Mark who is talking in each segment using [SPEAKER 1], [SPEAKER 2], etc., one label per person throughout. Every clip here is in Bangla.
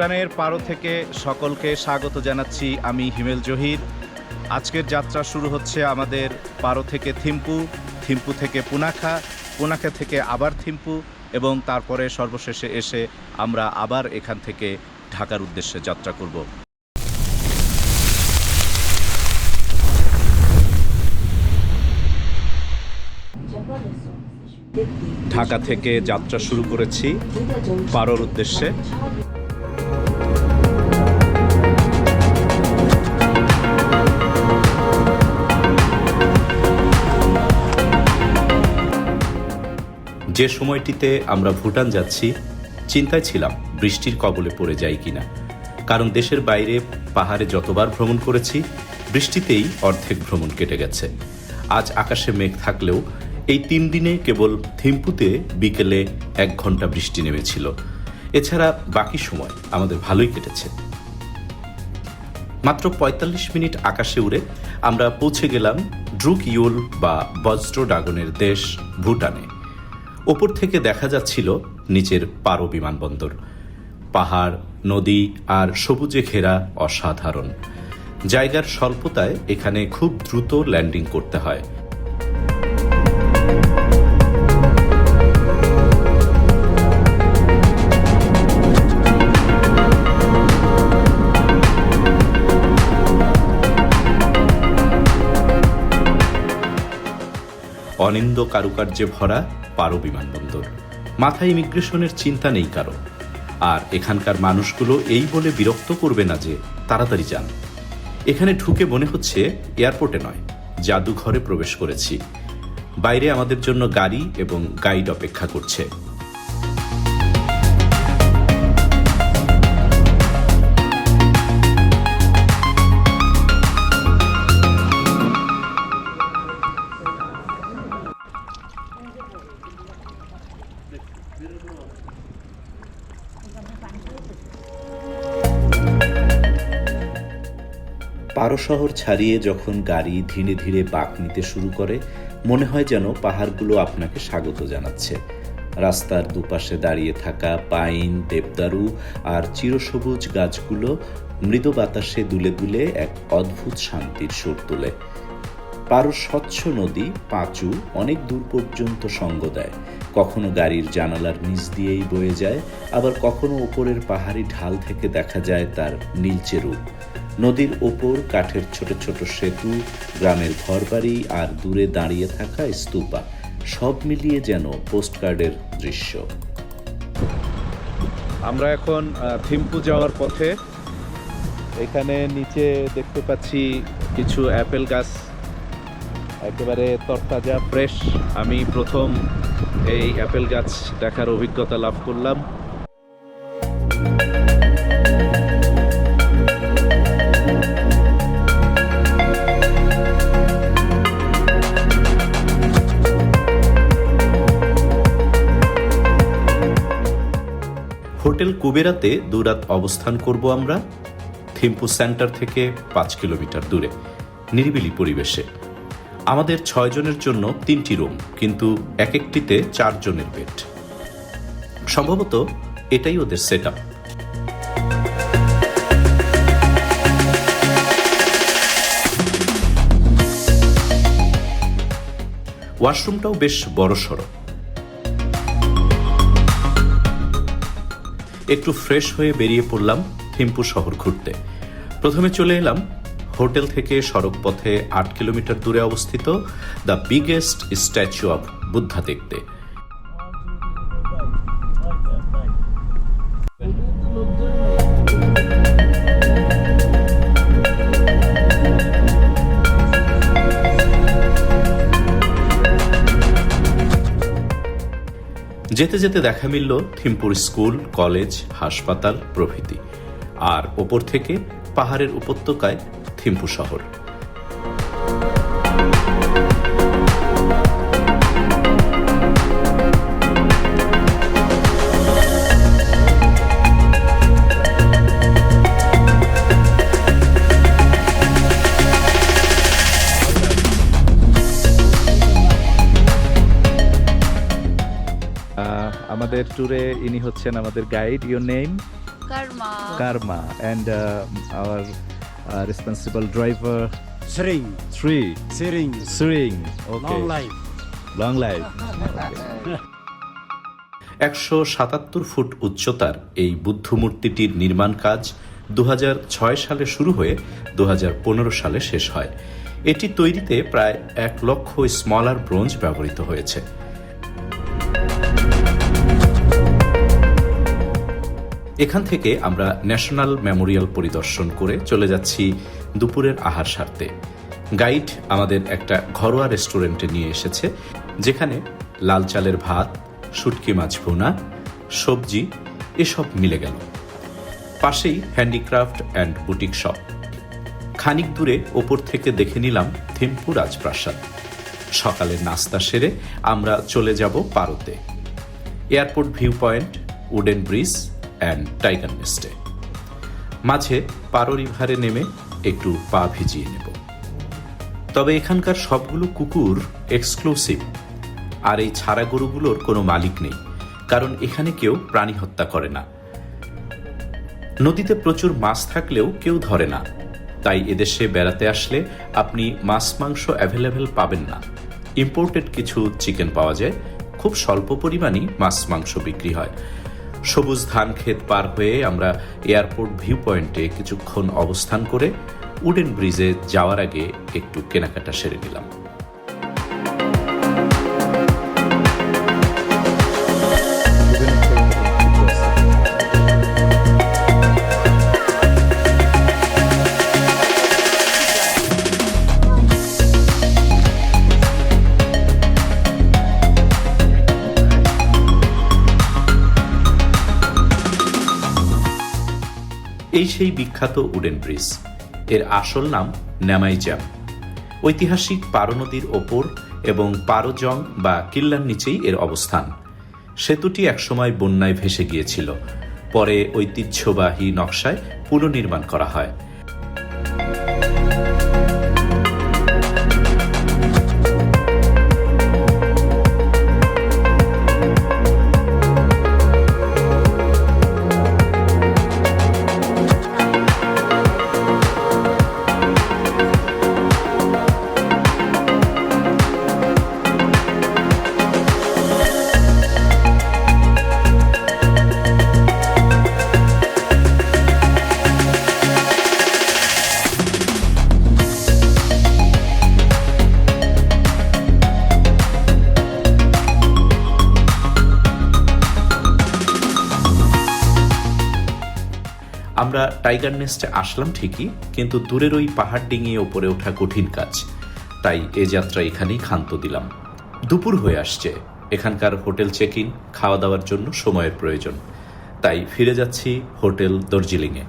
[SPEAKER 1] ভুটানের পারো থেকে সকলকে স্বাগত জানাচ্ছি। আমি হিমেল জহির। আজকের যাত্রা শুরু হচ্ছে আমাদের পারো থেকে থিম্পু, থিম্পু থেকে পুনাখা, পুনাখা থেকে আবার থিম্পু এবং তারপরে সর্বশেষে এসে আমরা আবার এখান থেকে ঢাকার উদ্দেশ্যে যাত্রা করব। ঢাকা থেকে যাত্রা শুরু করেছি পারোর উদ্দেশ্যে। যে সময়টিতে আমরা ভুটান যাচ্ছি চিন্তায় ছিলাম বৃষ্টির কবলে পড়ে যাই কিনা, কারণ দেশের বাইরে পাহাড়ে যতবার ভ্রমণ করেছি বৃষ্টিতেই অর্ধেক ভ্রমণ কেটে গেছে। আজ আকাশে মেঘ থাকলেও এই 3 দিনে কেবল থিম্পুতে বিকেলে 1 ঘন্টা বৃষ্টি নেমেছিল। এছাড়া বাকি সময় আমাদের ভালোই কেটেছে। মাত্র 45 মিনিট আকাশে উড়ে আমরা পৌঁছে গেলাম ড্রুক ইউল বা বজ্র ড্রাগনের দেশ ভুটানে। ওপর থেকে দেখা যাচ্ছিল নিচের পারো বিমানবন্দর। পাহাড়, নদী আর সবুজে ঘেরা অসাধারণ। জায়গার স্বল্পতায় এখানে খুব দ্রুত ল্যান্ডিং করতে হয়। অনিন্দ্য কারুকার্যে ভরা পারো বিমানবন্দর। মাথায় ইমিগ্রেশনের চিন্তা নেই কারো। আর এখানকার মানুষগুলো এই বলে বিরক্ত করবে না যে তাড়াতাড়ি যান। এখানে ঢুকে মনে হচ্ছে এয়ারপোর্টে নয়, জাদুঘরে প্রবেশ করেছি। বাইরে আমাদের জন্য গাড়ি এবং গাইড অপেক্ষা করছে। পারো শহর ছাড়িয়ে যখন গাড়ি ধীরে ধীরে বাঁক নিতে শুরু করে, মনে হয় যেন পাহাড়গুলো আপনাকে স্বাগত জানাচ্ছে। রাস্তার দুপাশে দাঁড়িয়ে থাকা পাইন, দেবদারু আর চিরসবুজ গাছগুলো মৃদু বাতাসে দুলে দুলে এক অদ্ভুত শান্তির সুর তোলে। পারো স্বচ্ছ নদী পাঁচু অনেক দূর পর্যন্ত সঙ্গ দেয়। কখনো গাড়ির জানালার নিচ দিয়েই বয়ে যায়, আবার কখনো ওপরের পাহাড়ি ঢাল থেকে দেখা যায় তার নীলচে রূপ। নদীর ওপর কাঠের ছোট ছোট সেতু, গ্রামের ঘরবাড়ি আর দূরে দাঁড়িয়ে থাকা স্তূপা, সব মিলিয়ে যেন পোস্টকার্ডের দৃশ্য। আমরা এখন থিম্পু যাওয়ার পথে। এখানে নিচে দেখতে পাচ্ছি কিছু অ্যাপেল গাছ, একেবারে তরতাজা ফ্রেশ। আমি প্রথম এই অ্যাপেল গাছ দেখার অভিজ্ঞতা লাভ করলাম। হোটেল কুবেরাতে 2 রাত অবস্থান করব আমরা। থিম্পু সেন্টার থেকে 5 কিলোমিটার দূরে নিরিবিলি পরিবেশে। আমাদের 6 জনের জন্য 3টি রুম, কিন্তু এক একটিতে 4 জনের বেড। সম্ভবত এটাই ওদের সেটআপ। ওয়াশরুমটাও বেশ বড়সড়। একটু ফ্রেশ হয়ে বেরিয়ে পড়লাম থিম্পু শহর ঘুরতে। প্রথমে চলে এলাম হোটেল থেকে সড়ক পথে 8 কিলোমিটার দূরে অবস্থিত the biggest statue of Buddha দেখতে। যেতে যেতে দেখা মিলল থিম্পুর স্কুল, কলেজ, হাসপাতাল প্রভৃতি। আর ওপর থেকে পাহাড়ের উপত্যকায় থিম্পু শহর। আমাদের ট্যুরে ইনি হচ্ছেন আমাদের guide. Your name?
[SPEAKER 2] Karma.
[SPEAKER 3] Karma. And our responsible driver,
[SPEAKER 4] Sering,
[SPEAKER 3] Sri.
[SPEAKER 4] sering,
[SPEAKER 3] Sring. Okay.
[SPEAKER 4] long life.
[SPEAKER 3] Long life.
[SPEAKER 1] 177 foot উচ্চতার এই বুদ্ধমূর্তিটির নির্মাণ কাজ 2006 সালে শুরু হয়ে 2015 সালে শেষ হয়। এটি তৈরিতে প্রায় 1 লক্ষ স্মলার ব্রোঞ্জ ব্যবহৃত হয়েছে। এখান থেকে আমরা ন্যাশনাল মেমোরিয়াল পরিদর্শন করে চলে যাচ্ছি দুপুরের আহার সারতে। গাইড আমাদের একটা ঘরোয়া রেস্টুরেন্টে নিয়ে এসেছে, যেখানে লাল চালের ভাত, শুটকি মাছ ভুনা, সবজি এসব মিলে গেল। পাশেই হ্যান্ডিক্রাফট অ্যান্ড বুটিক শপ। খানিক দূরে ওপর থেকে দেখে নিলাম থিম্পু রাজপ্রাসাদ। সকালের নাস্তা সেরে আমরা চলে যাব পারোতে, airport view point, wooden bridge and tiger নেস্টে। মাঝে পারো রিভারে নেমে একটু পা ভিজিয়ে নেব। তবে এখানকার সবগুলো কুকুর এক্সক্লুসিভ, আর এই ছাড়া গরুগুলোর কোনো মালিক নেই, কারণ এখানে কেউ প্রাণী হত্যা করে না। নদীতে প্রচুর মাছ থাকলেও কেউ ধরে না, তাই এদেশে বেড়াতে আসলে আপনি মাছ মাংস অ্যাভেলেবেল পাবেন না। ইম্পোর্টেড কিছু চিকেন পাওয়া যায়, খুব স্বল্প পরিমাণই মাছ মাংস বিক্রি হয়। সবুজ ধান ক্ষেত পার হয়ে আমরা এয়ারপোর্ট ভিউ পয়েন্টে কিছুক্ষণ অবস্থান করে উডেন ব্রিজে যাওয়ার আগে একটু কেনাকাটা সেরে নিলাম। এই সেই বিখ্যাত উডেন ব্রিজ। এর আসল নাম নামাইজাম। ঐতিহাসিক পারো নদীর ওপর এবং পারো জং বা কিল্লার নিচেই এর অবস্থান। সেতুটি একসময় বন্যায় ভেসে গিয়েছিল, পরে ঐতিহ্যবাহী নকশায় পুনর্নির্মাণ করা হয়। আমরা টাইগার নেস্টে আসলাম ঠিকই, কিন্তু দূরের ওই পাহাড় ডিঙিয়ে ওপরে ওঠা কঠিন কাজ, তাই এ যাত্রা এখানেই ক্ষান্ত দিলাম। দুপুর হয়ে আসছে, এখানকার হোটেল চেক ইন, খাওয়া দাওয়ার জন্য সময়ের প্রয়োজন, তাই ফিরে যাচ্ছি হোটেল দার্জিলিংয়ে।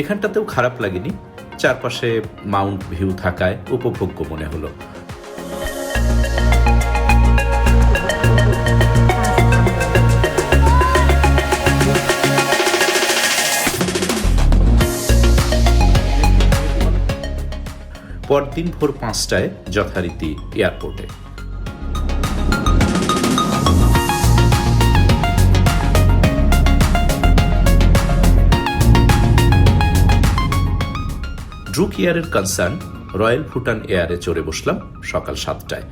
[SPEAKER 1] এখানটাতেও খারাপ লাগেনি, চারপাশে মাউন্ট ভিউ থাকায় উপভোগ্য মনে হলো। পরদিন ভোর 5টায় যথারীতি এয়ারপোর্টে। ড্রুক এয়ারের কনসার্ন রয়্যাল ভুটান এয়ারে চড়ে বসলাম সকাল 7টায়।